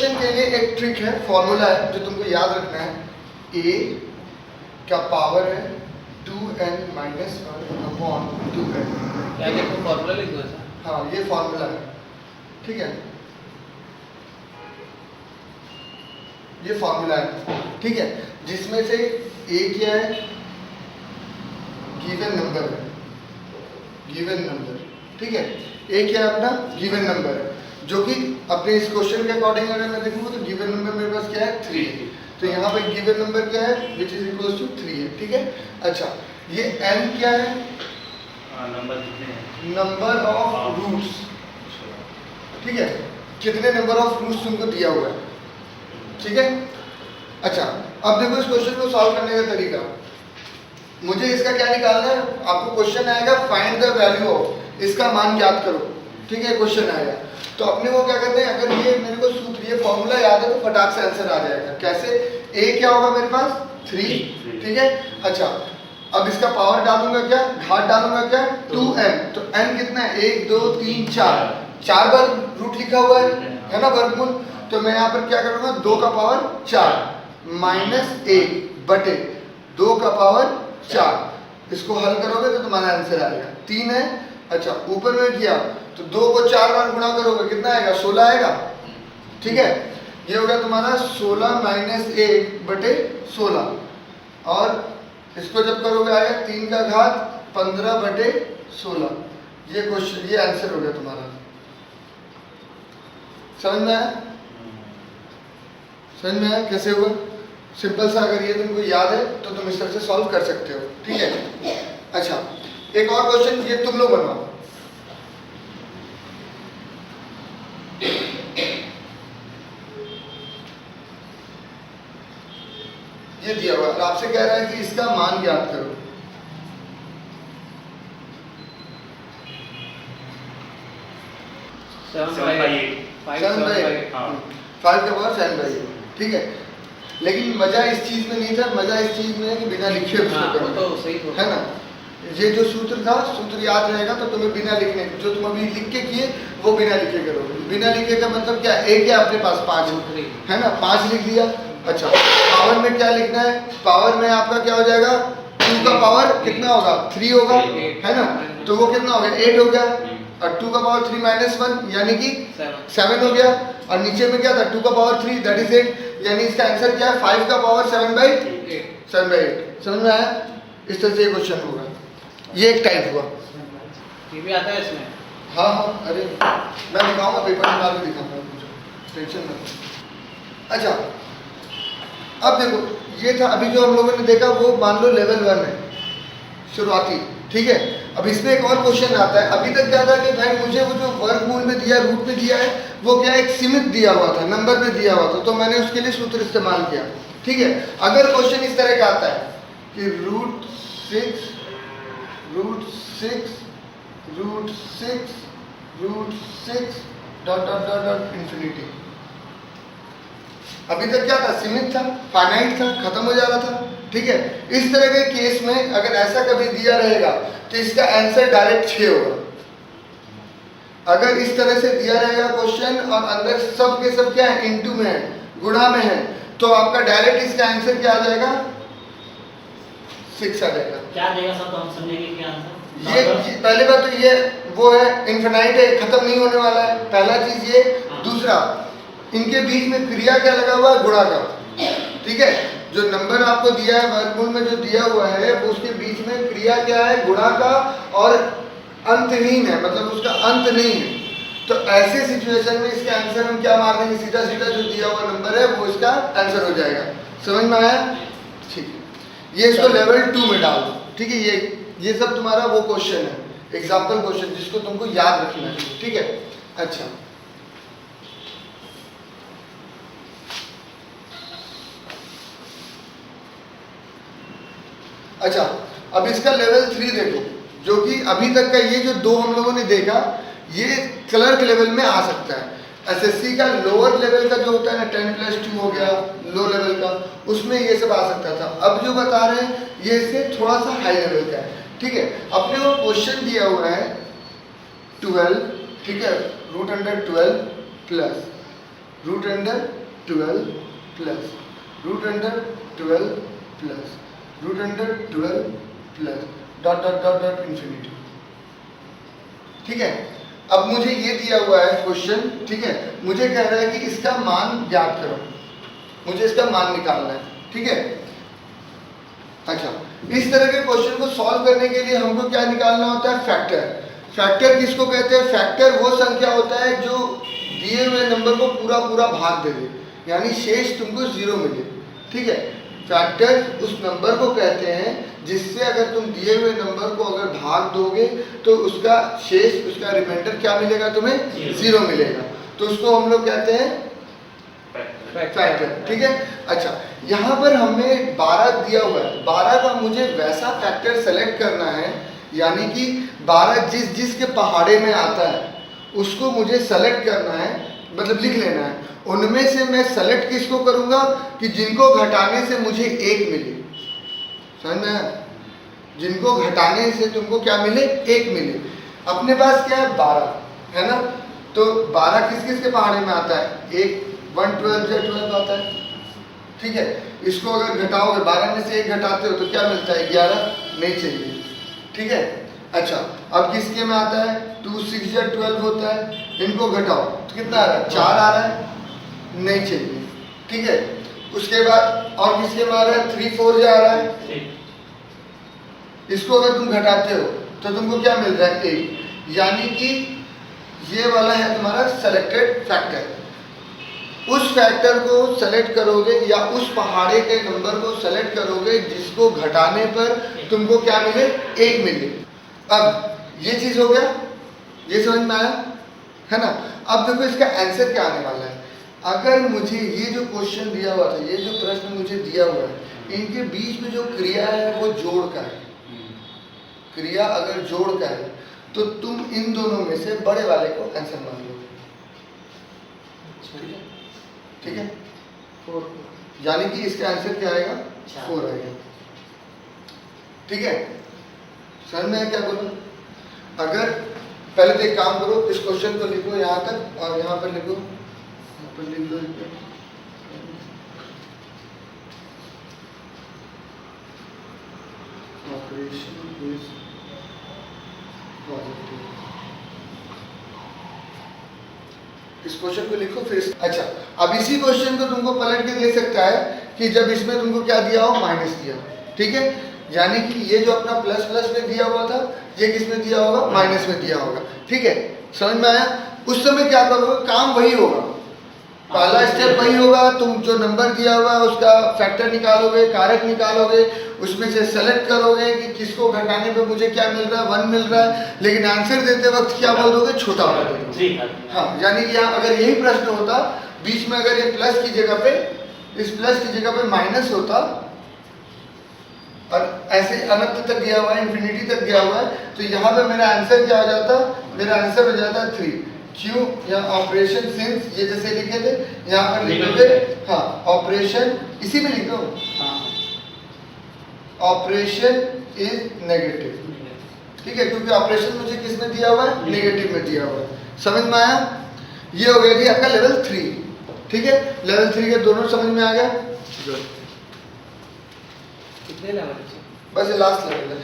Question के लिए एक ट्रिक है, फॉर्मूला है जो तुमको याद रखना है। a का पावर है 2n - 1/2n। क्या देखो फॉर्मूला लिख दो। हाँ, ये फॉर्मूला है, ठीक है, ये फॉर्मूला है, ठीक है, जिसमें से a क्या है, गिवन नंबर है, गिवन नंबर, ठीक है, a क्या है अपना गिवन नंबर है, जो कि अपने इस क्वेश्चन के अकॉर्डिंग अगर मैं देखूंगा तो गिवन नंबर मेरे पास क्या है 3 है, तो यहाँ पे गिवन नंबर क्या है विच इज इक्वल टू 3 है, ठीक है। अच्छा, ये n क्या है, नंबर कितने हैं, नंबर ऑफ रूट्स, ठीक है, कितने नंबर ऑफ रूट्स तुमको दिया हुआ है, ठीक है। अच्छा, अब देखो इस क्वेश्चन को सॉल्व करने का तरीका, मुझे इसका क्या निकालना है, आपको क्वेश्चन आएगा फाइंड द वैल्यू ऑफ, इसका मान ज्ञात करो, ठीक है, क्वेश्चन आएगा तो अपने को क्या करना है, अगर ये मेरे को सूत्र ये फॉर्मूला याद है तो फटाक से आंसर आ जाएगा। कैसे, a क्या होगा मेरे पास 3, ठीक है। अच्छा, अब इसका पावर डालूंगा क्या, घात डालूंगा क्या 2n, तो n कितना है 1 2 3 4 बार रूट लिखा हुआ है ना, वर्गमूल, तो मैं यहाँ पर क्या करूंगा 2 का पावर 4 माइनस 1 बटे 2 का पावर 4, इसको हल करोगे तो तुम्हारा आंसर आएगा 3 है। अच्छा, ऊपर में किया तो 2 को 4 बार गुणा करोगे कितना आएगा 16 आएगा, ठीक है, ये हो गया तुम्हारा 16 माइनस 1 बटे 16, और इसको जब करोगे आएगा 3 का घात 15 बटे 16, ये क्वेश्चन, ये आंसर हो गया तुम्हारा। समझ में आया, समझ में आया कैसे हुआ, सिंपल सा, अगर ये तुमको याद है तो तुम इस तरह से सॉल्व कर सकते हो, ठीक है। अच्छा, एक और क्वेश्चन ये तुम लोग बनाओ, ये दिया हुआ है, आपसे कह रहा है कि इसका मान ज्ञात करो, फाइव का पावर 7/8, ठीक है। लेकिन मजा इस चीज में नहीं था, मजा इस चीज में है कि बिना लिखे उसको करो, तो सही तो है ना, ये जो सूत्र था, सूत्र याद रहेगा तो तुम्हें बिना लिखने, जो तुम अभी लिख के किए वो बिना लिखे करो। बिना लिखे का मतलब क्या, एक है अपने पास 5 है ना, 5 लिख दिया। अच्छा, पावर में क्या लिखना है, पावर में आपका क्या हो जाएगा 2 का पावर कितना होगा 3 होगा, है ना, तो वो कितना हो गया 8 हो गया, और 2 का पावर 3 माइनस 1 यानी कि 7 हो गया, और नीचे में क्या था 2 का पावर 3 दैट इज 8, यानी इसका आंसर क्या है 5 का पावर 7/8। समझ में आया, इस तरह से ये क्वेश्चन होगा, ये एक टाइप हुआ, ये भी आता है इसमें। हाँ हाँ, अरे मैं दिखाऊंगा, पेपर में डाल के दिखाऊंगा, टेंशन मत। अच्छा, अब देखो ये था अभी जो हम लोगों ने देखा, वो मान लो लेवल 1 है शुरुआती, ठीक है। अब इसमें एक और क्वेश्चन आता है, अभी तक क्या था कि भाई मुझे वो जो वर्गमूल में दिया, रूट में दिया है, वो क्या एक सीमित दिया हुआ था, नंबर में दिया हुआ था, तो मैंने उसके लिए सूत्र इस्तेमाल किया, ठीक है। अगर क्वेश्चन इस तरह का आता है कि root 6 dot dot dot dot infinity, अभी तक क्या था सीमित था, फाइनाइट था, खत्म हो जा रहा था, ठीक है। इस तरह के केस में अगर ऐसा कभी दिया रहेगा तो इसका आंसर डायरेक्ट 6 होगा। अगर इस तरह से दिया रहेगा क्वेश्चन और अंदर सब के सब क्या है इनटू में है, गुणा में है, तो आपका डायरेक्ट इसका आंसर क्या आ जाएगा 6 आ जाएगा। क्या देगा सब, तो हम समझेंगे क्या आंसर। ये पहली बात तो ये वो है इनफिनाइट है, खत्म नहीं होने वाला है, पहला चीज ये। दूसरा, इनके बीच में क्रिया क्या लगा हुआ है, गुणा का, ठीक है। जो नंबर आपको दिया है वर्गमूल में जो दिया हुआ है, वो उसके बीच में क्रिया क्या है, गुणा का, और अंतहीन है, मतलब उसका अंत नहीं है। तो ऐसे सिचुएशन में इसका आंसर हम क्या मार देंगे, सीधा सीधा जो दिया हुआ नंबर है वो इसका आंसर हो जाएगा। समझ में आया, ठीक है। ये इसको लेवल 2 में डाल दो, ठीक है। ये सब तुम्हारा वो क्वेश्चन है, एग्जाम्पल क्वेश्चन, जिसको तुमको याद रखना है, ठीक है। अच्छा, अच्छा, अब इसका लेवल 3 देखो, जो कि अभी तक का ये जो 2 हम लोगों ने देखा, ये क्लर्क लेवल में आ सकता है। एसएससी का लोअर लेवल का जो होता है ना 10+2 हो गया लो लेवल का, उसमें ये सब आ सकता था। अब जो बता रहे हैं ये इससे थोड़ा सा हाई लेवल का है, ठीक है। अपने को क्वेश्चन दिया हुआ है 12, ठीक है, √12 plus root under 12 plus root under 12 plus root under 12 plus dot dot dot dot infinity. ठीक है, अब मुझे ये दिया हुआ है क्वेश्चन, ठीक है, मुझे कह रहा है कि इसका मान ज्ञात करो, मुझे इसका मान निकालना है। ठीक है, अच्छा, इस तरह के क्वेश्चन को सॉल्व करने के लिए हमको क्या निकालना होता है? फैक्टर। फैक्टर किसको कहते हैं? फैक्टर वो संख्या होता है जो दिए हुए नंबर को पूरा पूरा भाग दे दे, यानी शेष तुमको 0 मिले। ठीक है, फैक्टर उस नंबर को कहते हैं जिससे अगर तुम दिए हुए नंबर को अगर भाग दोगे तो उसका शेष, उसका रिमाइंडर क्या मिलेगा? तुम्हें 0 मिलेगा। तो उसको हम लोग कहते हैं फैक्टर। ठीक है, अच्छा, यहाँ पर हमें 12 दिया हुआ है, 12 का मुझे वैसा फैक्टर सेलेक्ट करना है, यानी कि 12 जिसके पहाड़े में आता है उसको मुझे सेलेक्ट करना है, मतलब लिख लेना है। उनमें से मैं सेलेक्ट किसको करूंगा कि जिनको घटाने से मुझे 1 मिले। समझ में आया? जिनको घटाने से तुमको क्या मिले? 1 मिले। अपने पास क्या है? 12 है ना, तो 12 किस किस के पहाड़े में आता है? 1 112 या 12 आता है। ठीक है, इसको अगर घटाओगे, 12 में से 1 घटाते हो तो क्या मिलता है? 11 नहीं चाहिए। ठीक है, अच्छा, अब किसके में आता है? 2 6 या 12 होता है, इनको घटाओ तो कितना आ रहा है? 4 आ रहा है, नहीं चाहिए। ठीक है, उसके बाद और किसके में आ रहा है? 3 4 जा रहा है, इसको अगर तुम घटाते हो तो तुमको क्या मिल रहा है? 1, यानी कि ये वाला है तुम्हारा सेलेक्टेड फैक्टर। उस फैक्टर को सेलेक्ट करोगे या उस पहाड़े के नंबर को सेलेक्ट करोगे जिसको घटाने पर तुमको क्या मिले? 1 मिले। अब ये चीज हो गया, ये समझ में आया है ना? अब देखो इसका आंसर क्या आने वाला है। अगर मुझे ये जो क्वेश्चन दिया हुआ था, ये जो प्रश्न मुझे दिया हुआ है, इनके बीच में जो क्रिया है वो जोड़ का है। क्रिया अगर जोड़ का है तो तुम इन दोनों में से बड़े वाले को आंसर मान लो। ठीक है, 4, यानी कि इसका आंसर क्या आएगा? 4 आएगा। ठीक है, सर मैं क्या बोलूं? अगर पहले तो एक काम करो, इस क्वेश्चन को लिखो यहाँ तक और यहाँ पर लिखो, यहाँ पर लिख दो। Operation is positive. इस क्वेश्चन को लिखो फिर। अच्छा, अब इसी क्वेश्चन को तुमको पलट के दे सकता है कि जब इसमें तुमको क्या दिया हो? माइनस दिया। ठीक है, यानी कि ये जो अपना प्लस प्लस में दिया हुआ था, ये किस में दिया होगा? माइनस में दिया होगा। ठीक है, समझ में आया? उस समय क्या करोगे? काम वही होगा, पहला स्टेप वही होगा। तुम जो नंबर दिया हुआ है उसका फैक्टर निकालोगे, कारक निकालोगे, उसमें से सेलेक्ट करोगे कि किसको घटाने पे मुझे क्या मिल रहा है? 1 मिल रहा है। लेकिन आंसर देते वक्त क्या बोल दोगे? छोटा बोल दोगे। हाँ, यानी कि यहाँ अगर यही प्रश्न होता, बीच में अगर ये प्लस की जगह पे, इस प्लस की जगह पे माइनस होता और ऐसे अनंत तक दिया हुआ है, इंफिनिटी तक दिया हुआ है, तो यहाँ पे मेरा आंसर क्या हो जाता? मेरा आंसर हो जाता 3। क्यों? या ऑपरेशन सिंस, ये जैसे लिखे थे यहाँ पर लिखोगे, हाँ, ऑपरेशन इसी में लिखो, ऑपरेशन इज नेगेटिव। ठीक है, क्योंकि ऑपरेशन मुझे किस में दिया हुआ है? नेगेटिव में दिया हुआ है। समझ में आया? ये हो गया जी आपका लेवल 3। ठीक है, लेवल 3 के दोनों समझ में आ गया। कितने लेवल? बस ये लास्ट लेवल है।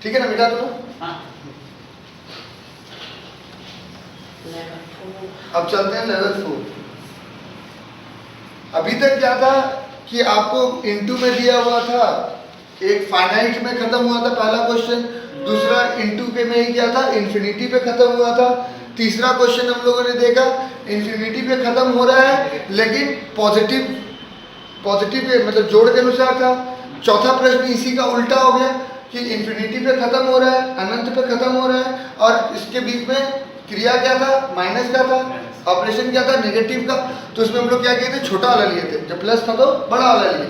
ठीक है ना, मिटा दो। अब चलते हैं लेवल 4। अभी तक क्या था कि आपको इनटू में दिया हुआ था, एक फाइनाइट में खत्म हुआ था पहला क्वेश्चन, दूसरा इनटू के में ही क्या था? इन्फिनिटी पे खत्म हुआ था। तीसरा क्वेश्चन हम लोगों ने देखा इन्फिनिटी पे खत्म हो रहा है लेकिन पॉजिटिव पे मतलब जोड़ के अनुसार था। चौथा प्रश्न इसी का उल्टा हो गया कि इन्फिनिटी पे खत्म हो रहा है, अनंत पे खत्म हो रहा है, और इसके बीच में क्रिया क्या था? माइनस का था, ऑपरेशन क्या था? नेगेटिव का। तो उसमें हम लोग क्या किए थे? छोटा वाला लिए थे, जब प्लस था तो बड़ा वाला लिए।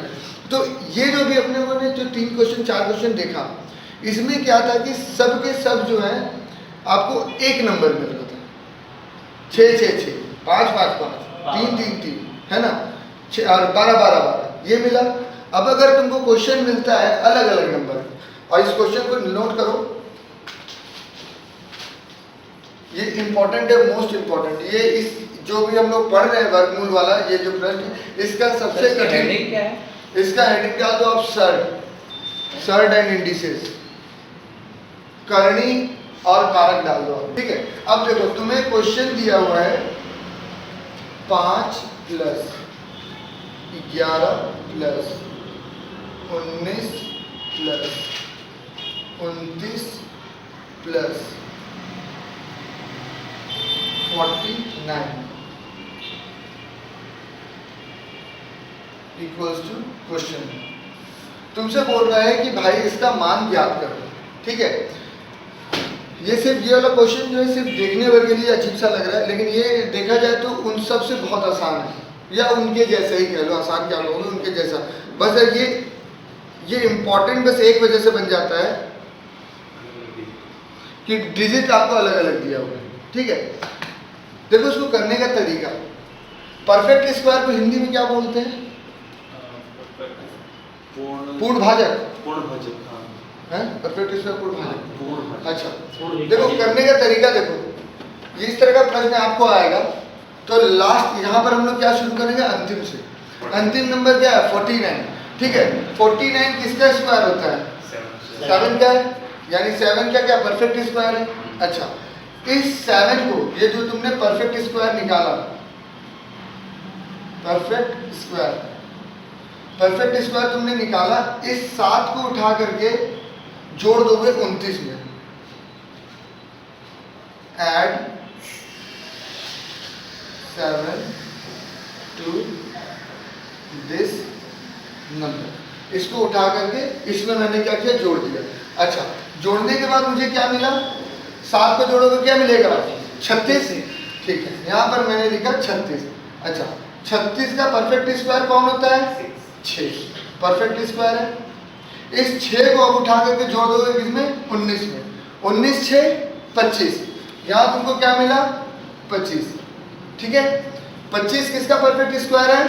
तो ये जो भी अपने लोगों ने जो 3 क्वेश्चन 4 क्वेश्चन देखा, इसमें क्या था कि सब के सब जो है आपको एक नंबर मिल रहा था, 6 6 6, 5 5 5, 3 3 3, है ना, 6 और 12 12 12, ये मिला। अब अगर तुमको क्वेश्चन मिलता है अलग अलग नंबर, और इस क्वेश्चन को नोट करो, ये इम्पोर्टेंट है, मोस्ट इम्पोर्टेंट। ये इस जो भी हम लोग पढ़ रहे हैं वर्गमूल वाला ये जो प्रश्न, इसका सबसे इसका कठिन, हेडिंग क्या है? इसका हेडिंग डाल दो आप सर्ड एंड इंडिसेस, करणी और कारक डाल दो आप, ठीक है। अब देखो तुम्हें क्वेश्चन दिया हुआ है 5 + 11 + 19 + 29 + 49 इक्वल्स टू क्वेश्चन। तुमसे बोल रहा है कि भाई इसका मान ज्ञात करो, ठीक है। ये सिर्फ ये वाला क्वेश्चन जो है सिर्फ देखने भर के लिए अजीब सा लग रहा है, लेकिन ये देखा जाए तो उन सब से बहुत आसान है, या उनके जैसा ही कह लो, आसान क्या कहोगे, उनके जैसा। बस ये इम्पोर्टेंट बस एक वजह से बन जाता है कि डिजिट आपको अलग अलग दिया हुआ है, ठीक है। देखो उसको करने का तरीका, परफेक्ट स्क्वायर को हिंदी में क्या बोलते हैं? पूर्ण भाजक। पूर्ण भाजक, हाँ। है परफेक्ट स्क्वायर पूर्ण भाजक। पूर्ण भाजक। अच्छा, पूर्ण देखो भाजक। करने का तरीका देखो, ये इस तरह का प्रश्न आपको आएगा तो लास्ट यहाँ पर हम लोग क्या शुरू करेंगे? अंतिम से। अंतिम नंबर क्या है? 49, ठीक है। 49 किसका स्क्वायर होता है? 7 का है, यानी 7 का क्या परफेक्ट स्क्वायर है। अच्छा, इस 7 को, ये जो तुमने परफेक्ट स्क्वायर निकाला, परफेक्ट स्क्वायर तुमने निकाला, इस 7 को उठा करके जोड़ दोगे 29 में, ऐड 7 to this नंबर, इसको उठा करके इसमें मैंने क्या किया? जोड़ दिया। अच्छा, जोड़ने के बाद मुझे क्या मिला? 7 को जोड़ोगे क्या मिलेगा? 36, ठीक है। यहाँ पर मैंने लिखा 36। अच्छा, 36 का परफेक्ट स्क्वायर कौन होता है? 6 परफेक्ट स्क्वायर है। इस 6 को अब उठा करके जोड़ दोगे किसमें? 19 में। 19 6 25, यहाँ तुमको क्या मिला? 25, ठीक है। 25 किसका परफेक्ट स्क्वायर है?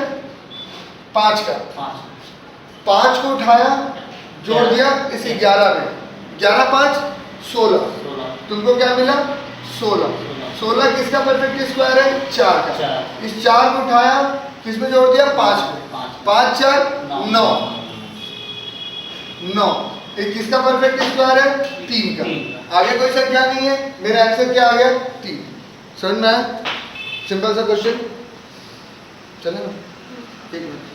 5 का। 5 को उठाया, जोड़ दिया इस 11 में, 11 5 16, तुमको क्या मिला? 16। 16 किसका परफेक्ट स्क्वायर है? 4 का। इस 4 को उठाया, किसमें जोड़ दिया? 5 में, 5 4 9, 9। ये किसका परफेक्ट स्क्वायर है? 3 का। आगे कोई संख्या नहीं है, मेरा आंसर क्या आ गया? 3। समझ में आया? सिंपल सा क्वेश्चन, चलेगा? 1 मिनट।